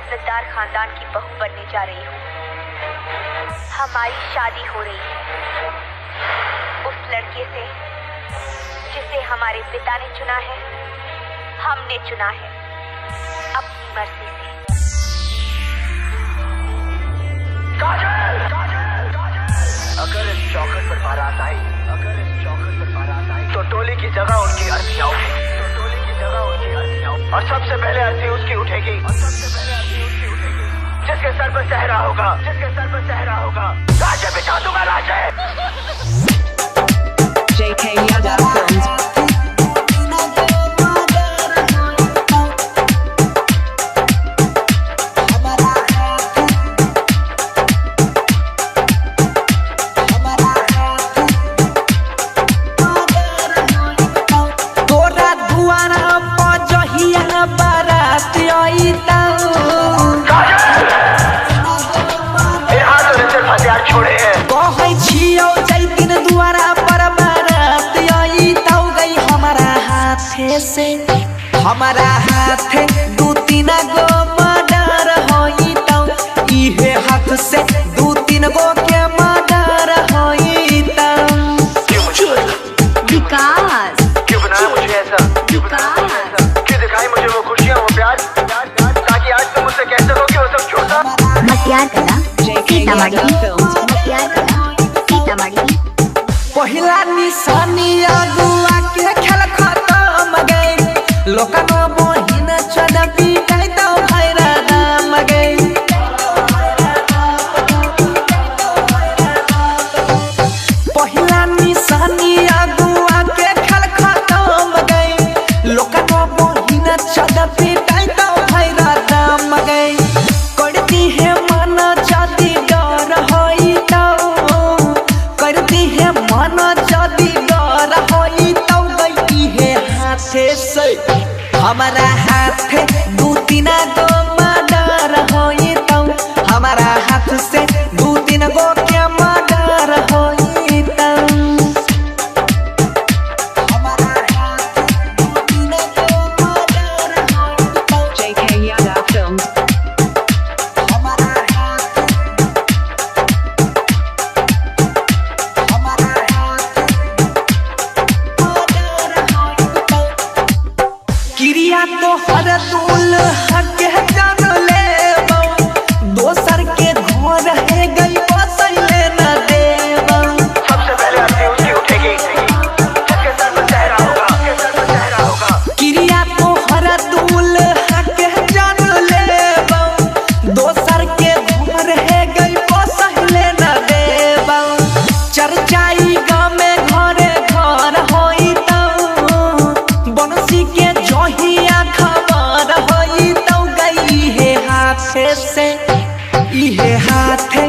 इज्जतदार खानदान की बहू बनने जा रही हूँ। हमारी शादी हो रही है उस लड़के से जिसे हमारे पिता ने चुना है, हमने चुना है अपनी मर्जी से। काजल, काजल, काजल। अगर इस चौखट पर बारात आई, तो टोली की जगह उनकी अर्थियां उठेगी, और सबसे पहले अर्थी उसकी उठेगी, जिसके सर पर सहरा होगा, राजे बिछा दूंगा राजे। JK Yadav Films। हमारा हाथ दू तीन गो मर्डर होई तो इहे हाथ से दू तीन गो के मर्डर होई तो। विकास क्यों बनाया मुझे ऐसा? क्यों दिखाई मुझे वो खुशियाँ, वो प्यार, ताकि आज तुम मुझसे कह सको कि वो सब झूठा? मतियार कला सीतामढ़ी। पहिला निशानी अगुआ के खेल खत्म गई, लोकनो मोहिन चढ़ी गई तो भैरा नाम गई। पहिला निशानी अगुआ के खेल खत्म गई, लोकनो मोहिन चढ़ी गई तो भैरा नाम गई। करती है मन जाति डर होई तो, करती है मन जाति डर होई तो गई है हाथे से। हमारा हाथ दू तीन गो मर्डर होई तो, हमारा हाथ से दू तीन गो के मर्डर होई तो। हमारा हाथ दू तीन गो मर्डर होई तो। JK Yadav Films। हमारा हाथ मर्डर होई तो। क्रिया तो हर दूल हक जान लेबो, दोसर के घर है गई बसैले न देबो। सबसे पहले अर्थी उसकी उठेगी, जिसके सर पर सहरा होगा। क्रिया तो हर दूल हक जान लेबो, दोसर के घर है गई बसैले न देबो। चर्चाई गाँव में घरे घर होई तो, बनसी के जहिया खबर होई तो गई है हाथे से, इहे हाथे